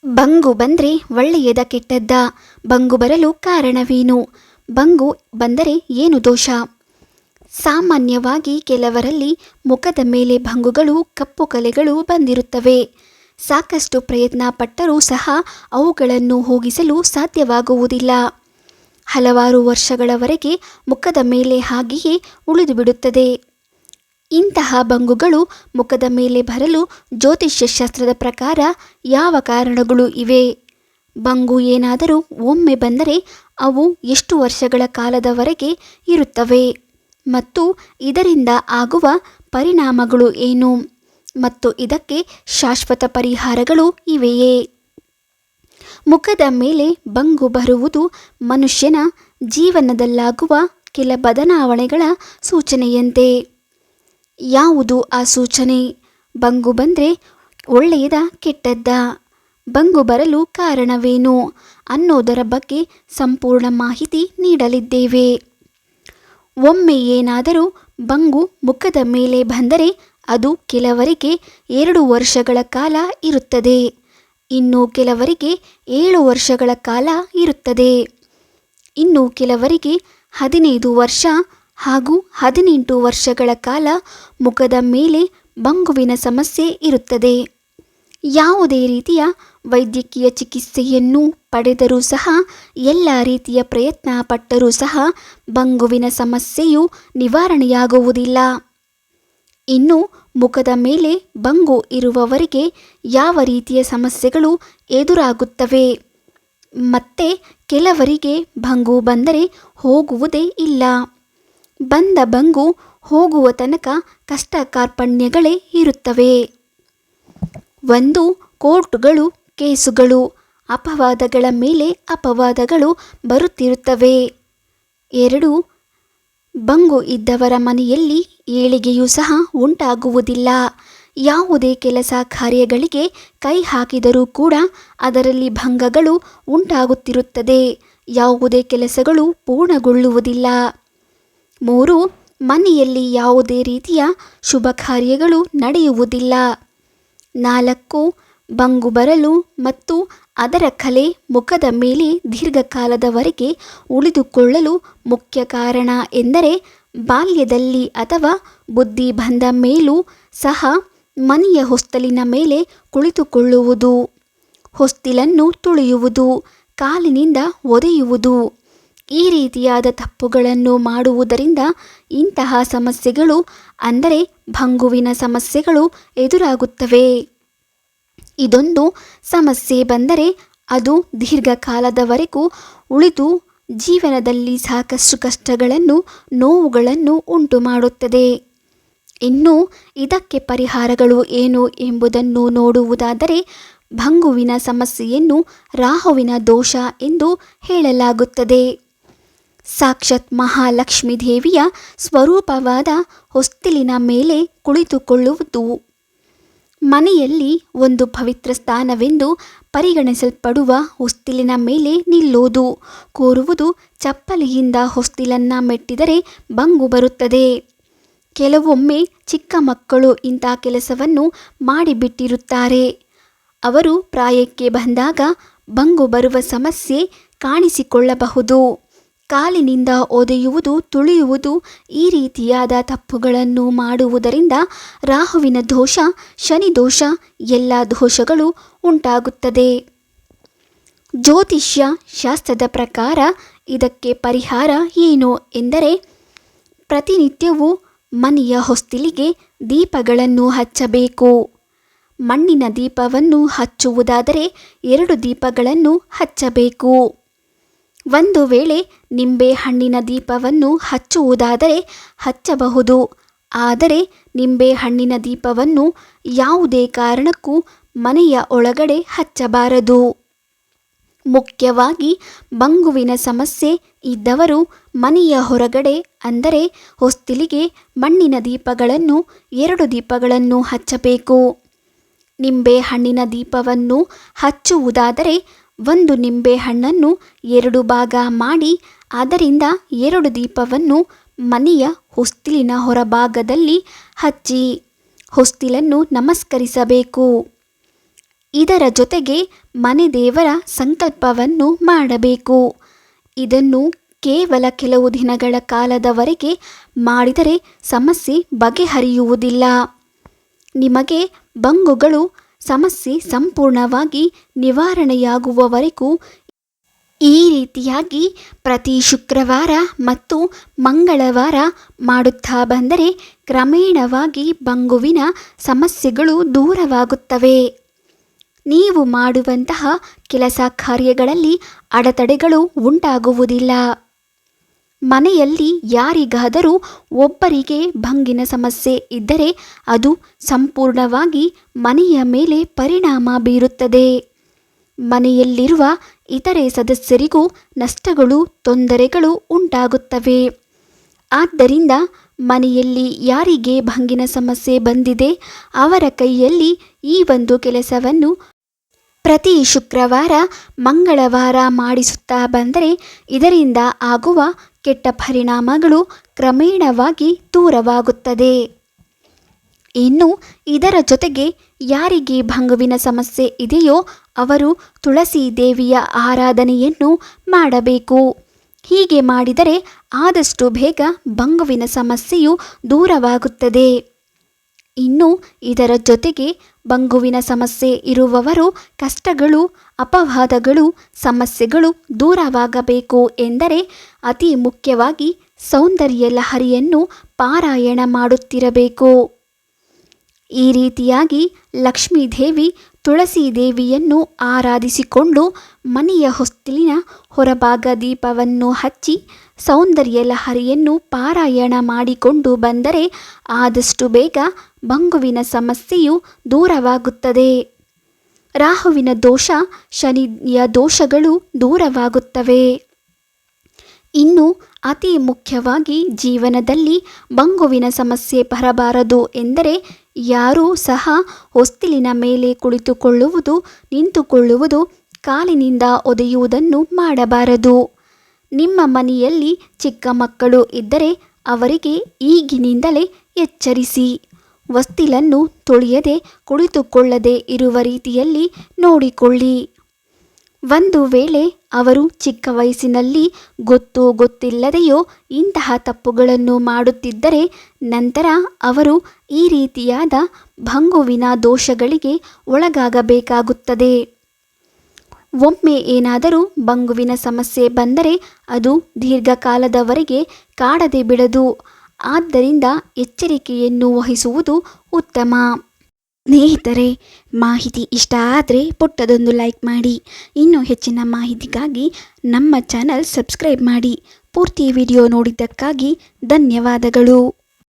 ಬಂಗು ಬಂದ್ರೆ ಒಳ್ಳೆಯದ ಕೆಟ್ಟದ್ದ? ಬಂಗು ಬರಲು ಕಾರಣವೇನು? ಬಂಗು ಬಂದರೆ ಏನು ದೋಷ? ಸಾಮಾನ್ಯವಾಗಿ ಕೆಲವರಲ್ಲಿ ಮುಖದ ಮೇಲೆ ಬಂಗುಗಳು, ಕಪ್ಪು ಕಲೆಗಳು ಬಂದಿರುತ್ತವೆ. ಸಾಕಷ್ಟು ಪ್ರಯತ್ನ ಪಟ್ಟರೂ ಸಹ ಅವುಗಳನ್ನು ಹೋಗಿಸಲು ಸಾಧ್ಯವಾಗುವುದಿಲ್ಲ. ಹಲವಾರು ವರ್ಷಗಳವರೆಗೆ ಮುಖದ ಮೇಲೆ ಹಾಗೆಯೇ ಉಳಿದುಬಿಡುತ್ತದೆ. ಇಂತಹ ಬಂಗುಗಳು ಮುಖದ ಮೇಲೆ ಬರಲು ಜ್ಯೋತಿಷ್ಯ ಶಾಸ್ತ್ರದ ಪ್ರಕಾರ ಯಾವ ಕಾರಣಗಳು ಇವೆ? ಬಂಗು ಏನಾದರೂ ಒಮ್ಮೆ ಬಂದರೆ ಅವು ಎಷ್ಟು ವರ್ಷಗಳ ಕಾಲದವರೆಗೆ ಇರುತ್ತವೆ ಮತ್ತು ಇದರಿಂದ ಆಗುವ ಪರಿಣಾಮಗಳು ಏನು ಮತ್ತು ಇದಕ್ಕೆ ಶಾಶ್ವತ ಪರಿಹಾರಗಳು ಇವೆಯೇ? ಮುಖದ ಮೇಲೆ ಬಂಗು ಬರುವುದು ಮನುಷ್ಯನ ಜೀವನದಲ್ಲಾಗುವ ಕೆಲ ಬದಲಾವಣೆಗಳ ಸೂಚನೆಯಂತೆ. ಯಾವುದು ಆ ಸೂಚನೆ? ಬಂಗು ಬಂದರೆ ಒಳ್ಳೆಯದ ಕೆಟ್ಟದ್ದ? ಬಂಗು ಬರಲು ಕಾರಣವೇನು ಅನ್ನೋದರ ಬಗ್ಗೆ ಸಂಪೂರ್ಣ ಮಾಹಿತಿ ನೀಡಲಿದ್ದೇವೆ. ಒಮ್ಮೆ ಏನಾದರೂ ಬಂಗು ಮುಖದ ಮೇಲೆ ಬಂದರೆ ಅದು ಕೆಲವರಿಗೆ 2 ವರ್ಷಗಳ ಕಾಲ ಇರುತ್ತದೆ. ಇನ್ನು ಕೆಲವರಿಗೆ 7 ವರ್ಷಗಳ ಕಾಲ ಇರುತ್ತದೆ. ಇನ್ನು ಕೆಲವರಿಗೆ 15 ವರ್ಷ ಹಾಗೂ 18 ವರ್ಷಗಳ ಕಾಲ ಮುಖದ ಮೇಲೆ ಬಂಗುವಿನ ಸಮಸ್ಯೆ ಇರುತ್ತದೆ. ಯಾವುದೇ ರೀತಿಯ ವೈದ್ಯಕೀಯ ಚಿಕಿತ್ಸೆಯನ್ನು ಪಡೆದರೂ ಸಹ, ಎಲ್ಲ ರೀತಿಯ ಪ್ರಯತ್ನ ಪಟ್ಟರೂ ಸಹ ಬಂಗುವಿನ ಸಮಸ್ಯೆಯು ನಿವಾರಣೆಯಾಗುವುದಿಲ್ಲ. ಇನ್ನು ಮುಖದ ಮೇಲೆ ಬಂಗು ಇರುವವರಿಗೆ ಯಾವ ರೀತಿಯ ಸಮಸ್ಯೆಗಳು ಎದುರಾಗುತ್ತವೆ? ಮತ್ತೆ ಕೆಲವರಿಗೆ ಬಂಗು ಬಂದರೆ ಹೋಗುವುದೇ ಇಲ್ಲ. ಬಂದ ಬಂಗು ಹೋಗುವ ತನಕ ಕಷ್ಟ ಕಾರ್ಪಣ್ಯಗಳೇ ಇರುತ್ತವೆ. 1. ಕೋರ್ಟುಗಳು, ಕೇಸುಗಳು, ಅಪವಾದಗಳ ಮೇಲೆ ಅಪವಾದಗಳು ಬರುತ್ತಿರುತ್ತವೆ. 2. ಬಂಗು ಇದ್ದವರ ಮನೆಯಲ್ಲಿ ಏಳಿಗೆಯೂ ಸಹ ಉಂಟಾಗುವುದಿಲ್ಲ. ಯಾವುದೇ ಕೆಲಸ ಕಾರ್ಯಗಳಿಗೆ ಕೈ ಹಾಕಿದರೂ ಕೂಡ ಅದರಲ್ಲಿ ಭಂಗಗಳು ಉಂಟಾಗುತ್ತಿರುತ್ತದೆ. ಯಾವುದೇ ಕೆಲಸಗಳು ಪೂರ್ಣಗೊಳ್ಳುವುದಿಲ್ಲ. 3. ಮನೆಯಲ್ಲಿ ಯಾವುದೇ ರೀತಿಯ ಶುಭ ಕಾರ್ಯಗಳು ನಡೆಯುವುದಿಲ್ಲ. 4. ಬಂಗು ಬರಲು ಮತ್ತು ಅದರ ಕಲೆ ಮುಖದ ಮೇಲೆ ದೀರ್ಘಕಾಲದವರೆಗೆ ಉಳಿದುಕೊಳ್ಳಲು ಮುಖ್ಯ ಕಾರಣ ಎಂದರೆ ಬಾಲ್ಯದಲ್ಲಿ ಅಥವಾ ಬುದ್ಧಿ ಬಂದ ಮೇಲೂ ಸಹ ಮನೆಯ ಹೊಸ್ತಲಿನ ಮೇಲೆ ಕುಳಿತುಕೊಳ್ಳುವುದು, ಹೊಸ್ತಿಲನ್ನು ತುಳಿಯುವುದು, ಕಾಲಿನಿಂದ ಒದೆಯುವುದು, ಈ ರೀತಿಯಾದ ತಪ್ಪುಗಳನ್ನು ಮಾಡುವುದರಿಂದ ಇಂತಹ ಸಮಸ್ಯೆಗಳು ಅಂದರೆ ಬಂಗುವಿನ ಸಮಸ್ಯೆಗಳು ಎದುರಾಗುತ್ತವೆ. ಇದೊಂದು ಸಮಸ್ಯೆ ಬಂದರೆ ಅದು ದೀರ್ಘಕಾಲದವರೆಗೂ ಉಳಿದು ಜೀವನದಲ್ಲಿ ಸಾಕಷ್ಟು ಕಷ್ಟಗಳನ್ನು, ನೋವುಗಳನ್ನು ಉಂಟು ಮಾಡುತ್ತದೆ. ಇನ್ನು ಇದಕ್ಕೆ ಪರಿಹಾರಗಳು ಏನು ಎಂಬುದನ್ನು ನೋಡುವುದಾದರೆ, ಬಂಗುವಿನ ಸಮಸ್ಯೆಯನ್ನು ರಾಹುವಿನ ದೋಷ ಎಂದು ಹೇಳಲಾಗುತ್ತದೆ. ಸಾಕ್ಷಾತ್ ಮಹಾಲಕ್ಷ್ಮೀ ದೇವಿಯ ಸ್ವರೂಪವಾದ ಹೊಸ್ತಿಲಿನ ಮೇಲೆ ಕುಳಿತುಕೊಳ್ಳುವುದು, ಮನೆಯಲ್ಲಿ ಒಂದು ಪವಿತ್ರ ಸ್ಥಾನವೆಂದು ಪರಿಗಣಿಸಲ್ಪಡುವ ಹೊಸ್ತಿಲಿನ ಮೇಲೆ ನಿಲ್ಲುವುದು, ಕೋರುವುದು, ಚಪ್ಪಲಿಯಿಂದ ಹೊಸ್ತಿಲನ್ನು ಮೆಟ್ಟಿದರೆ ಬಂಗು ಬರುತ್ತದೆ. ಕೆಲವೊಮ್ಮೆ ಚಿಕ್ಕ ಮಕ್ಕಳು ಇಂಥ ಕೆಲಸವನ್ನು ಮಾಡಿಬಿಟ್ಟಿರುತ್ತಾರೆ. ಅವರು ಪ್ರಾಯಕ್ಕೆ ಬಂದಾಗ ಬಂಗು ಬರುವ ಸಮಸ್ಯೆ ಕಾಣಿಸಿಕೊಳ್ಳಬಹುದು. ಕಾಲಿನಿಂದ ಒದೆಯುವುದು, ತುಳಿಯುವುದು, ಈ ರೀತಿಯಾದ ತಪ್ಪುಗಳನ್ನು ಮಾಡುವುದರಿಂದ ರಾಹುವಿನ ದೋಷ, ಶನಿ ದೋಷ, ಎಲ್ಲ ದೋಷಗಳು ಉಂಟಾಗುತ್ತದೆ. ಜ್ಯೋತಿಷ್ಯ ಶಾಸ್ತ್ರದ ಪ್ರಕಾರ ಇದಕ್ಕೆ ಪರಿಹಾರ ಏನು ಎಂದರೆ, ಪ್ರತಿನಿತ್ಯವೂ ಮನೆಯ ಹೊಸ್ತಿಲಿಗೆ ದೀಪಗಳನ್ನು ಹಚ್ಚಬೇಕು. ಮಣ್ಣಿನ ದೀಪವನ್ನು ಹಚ್ಚುವುದಾದರೆ 2 ದೀಪಗಳನ್ನು ಹಚ್ಚಬೇಕು. ಒಂದು ವೇಳೆ ನಿಂಬೆ ಹಣ್ಣಿನ ದೀಪವನ್ನು ಹಚ್ಚುವುದಾದರೆ ಹಚ್ಚಬಹುದು. ಆದರೆ ನಿಂಬೆ ಹಣ್ಣಿನ ದೀಪವನ್ನು ಯಾವುದೇ ಕಾರಣಕ್ಕೂ ಮನೆಯ ಒಳಗಡೆ ಹಚ್ಚಬಾರದು. ಮುಖ್ಯವಾಗಿ ಬಂಗುವಿನ ಸಮಸ್ಯೆ ಇದ್ದವರು ಮನೆಯ ಹೊರಗಡೆ ಅಂದರೆ ಹೊಸ್ತಿಲಿಗೆ ಮಣ್ಣಿನ ದೀಪಗಳನ್ನು 2 ದೀಪಗಳನ್ನು ಹಚ್ಚಬೇಕು. ನಿಂಬೆ ಹಣ್ಣಿನ ದೀಪವನ್ನು ಹಚ್ಚುವುದಾದರೆ 1 ನಿಂಬೆ ಹಣ್ಣನ್ನು 2 ಭಾಗ ಮಾಡಿ ಅದರಿಂದ 2 ದೀಪವನ್ನು ಮನೆಯ ಹೊಸ್ತಿಲಿನ ಹೊರಭಾಗದಲ್ಲಿ ಹಚ್ಚಿ ಹೊಸ್ತಿಲನ್ನು ನಮಸ್ಕರಿಸಬೇಕು. ಇದರ ಜೊತೆಗೆ ಮನೆ ದೇವರ ಸಂಕಲ್ಪವನ್ನು ಮಾಡಬೇಕು. ಇದನ್ನು ಕೇವಲ ಕೆಲವು ದಿನಗಳ ಕಾಲದವರೆಗೆ ಮಾಡಿದರೆ ಸಮಸ್ಯೆ ಬಗೆಹರಿಯುವುದಿಲ್ಲ. ನಿಮಗೆ ಬಂಗುಗಳು ಸಮಸ್ಯೆ ಸಂಪೂರ್ಣವಾಗಿ ನಿವಾರಣೆಯಾಗುವವರೆಗೂ ಈ ರೀತಿಯಾಗಿ ಪ್ರತಿ ಶುಕ್ರವಾರ ಮತ್ತು ಮಂಗಳವಾರ ಮಾಡುತ್ತಾ ಬಂದರೆ ಕ್ರಮೇಣವಾಗಿ ಬಂಗುವಿನ ಸಮಸ್ಯೆಗಳು ದೂರವಾಗುತ್ತವೆ. ನೀವು ಮಾಡುವಂತಹ ಕೆಲಸ ಕಾರ್ಯಗಳಲ್ಲಿ ಅಡೆತಡೆಗಳು ಉಂಟಾಗುವುದಿಲ್ಲ. ಮನೆಯಲ್ಲಿ ಯಾರಿಗಾದರೂ ಒಬ್ಬರಿಗೆ ಬಂಗಿನ ಸಮಸ್ಯೆ ಇದ್ದರೆ ಅದು ಸಂಪೂರ್ಣವಾಗಿ ಮನೆಯ ಮೇಲೆ ಪರಿಣಾಮ ಬೀರುತ್ತದೆ. ಮನೆಯಲ್ಲಿರುವ ಇತರೆ ಸದಸ್ಯರಿಗೂ ನಷ್ಟಗಳು, ತೊಂದರೆಗಳು ಉಂಟಾಗುತ್ತವೆ. ಆದ್ದರಿಂದ ಮನೆಯಲ್ಲಿ ಯಾರಿಗೆ ಬಂಗಿನ ಸಮಸ್ಯೆ ಬಂದಿದೆ ಅವರ ಕೈಯಲ್ಲಿ ಈ ಒಂದು ಕೆಲಸವನ್ನು ಪ್ರತಿ ಶುಕ್ರವಾರ ಮಂಗಳವಾರ ಮಾಡಿಸುತ್ತಾ ಬಂದರೆ ಇದರಿಂದ ಆಗುವ ಕೆಟ್ಟ ಪರಿಣಾಮಗಳು ಕ್ರಮೇಣವಾಗಿ ದೂರವಾಗುತ್ತದೆ. ಇನ್ನು ಇದರ ಜೊತೆಗೆ ಯಾರಿಗೆ ಬಂಗುವಿನ ಸಮಸ್ಯೆ ಇದೆಯೋ ಅವರು ತುಳಸಿ ದೇವಿಯ ಆರಾಧನೆಯನ್ನು ಮಾಡಬೇಕು. ಹೀಗೆ ಮಾಡಿದರೆ ಆದಷ್ಟು ಬೇಗ ಬಂಗುವಿನ ಸಮಸ್ಯೆಯು ದೂರವಾಗುತ್ತದೆ. ಇನ್ನು ಇದರ ಜೊತೆಗೆ ಬಂಗುವಿನ ಸಮಸ್ಯೆ ಇರುವವರು ಕಷ್ಟಗಳು, ಅಪವಾದಗಳು, ಸಮಸ್ಯೆಗಳು ದೂರವಾಗಬೇಕು ಎಂದರೆ ಅತಿ ಮುಖ್ಯವಾಗಿ ಸೌಂದರ್ಯ ಲಹರಿಯನ್ನು ಪಾರಾಯಣ ಮಾಡುತ್ತಿರಬೇಕು. ಈ ರೀತಿಯಾಗಿ ಲಕ್ಷ್ಮೀ ದೇವಿ, ತುಳಸಿ ದೇವಿಯನ್ನು ಆರಾಧಿಸಿಕೊಂಡು ಮನೆಯ ಹೊಸ್ತಿಲಿನ ಹೊರಭಾಗ ದೀಪವನ್ನು ಹಚ್ಚಿ ಸೌಂದರ್ಯ ಲಹರಿಯನ್ನು ಪಾರಾಯಣ ಮಾಡಿಕೊಂಡು ಬಂದರೆ ಆದಷ್ಟು ಬೇಗ ಬಂಗುವಿನ ಸಮಸ್ಯೆಯು ದೂರವಾಗುತ್ತದೆ. ರಾಹುವಿನ ದೋಷ, ಶನಿಯ ದೋಷಗಳು ದೂರವಾಗುತ್ತವೆ. ಇನ್ನು ಅತಿ ಮುಖ್ಯವಾಗಿ ಜೀವನದಲ್ಲಿ ಬಂಗುವಿನ ಸಮಸ್ಯೆ ಬರಬಾರದು ಎಂದರೆ ಯಾರೂ ಸಹ ಹೊಸ್ತಿಲಿನ ಮೇಲೆ ಕುಳಿತುಕೊಳ್ಳುವುದು, ನಿಂತುಕೊಳ್ಳುವುದು, ಕಾಲಿನಿಂದ ಒದೆಯುವುದನ್ನು ಮಾಡಬಾರದು. ನಿಮ್ಮ ಮನೆಯಲ್ಲಿ ಚಿಕ್ಕ ಮಕ್ಕಳು ಇದ್ದರೆ ಅವರಿಗೆ ಈಗಿನಿಂದಲೇ ಎಚ್ಚರಿಸಿ. ಹೊಸ್ತಿಲನ್ನು ತೊಳೆಯದೆ ಕುಳಿತುಕೊಳ್ಳದೆ ಇರುವ ರೀತಿಯಲ್ಲಿ ನೋಡಿಕೊಳ್ಳಿ. ಒಂದು ವೇಳೆ ಅವರು ಚಿಕ್ಕ ವಯಸ್ಸಿನಲ್ಲಿ ಗೊತ್ತಿಲ್ಲದೆಯೋ ಇಂತಹ ತಪ್ಪುಗಳನ್ನು ಮಾಡುತ್ತಿದ್ದರೆ ನಂತರ ಅವರು ಈ ರೀತಿಯಾದ ಬಂಗುವಿನ ದೋಷಗಳಿಗೆ ಒಳಗಾಗಬೇಕಾಗುತ್ತದೆ. ಒಮ್ಮೆ ಏನಾದರೂ ಬಂಗುವಿನ ಸಮಸ್ಯೆ ಬಂದರೆ ಅದು ದೀರ್ಘಕಾಲದವರೆಗೆ ಕಾಡದೆ ಬಿಡದು. ಆದ್ದರಿಂದ ಎಚ್ಚರಿಕೆಯನ್ನು ವಹಿಸುವುದು ಉತ್ತಮ. ಸ್ನೇಹಿತರೆ, ಮಾಹಿತಿ ಇಷ್ಟ ಆದರೆ ಪುಟ್ಟದೊಂದು ಲೈಕ್ ಮಾಡಿ. ಇನ್ನೂ ಹೆಚ್ಚಿನ ಮಾಹಿತಿಗಾಗಿ ನಮ್ಮ ಚಾನಲ್ ಸಬ್ಸ್ಕ್ರೈಬ್ ಮಾಡಿ. ಪೂರ್ತಿ ವಿಡಿಯೋ ನೋಡಿದ್ದಕ್ಕಾಗಿ ಧನ್ಯವಾದಗಳು.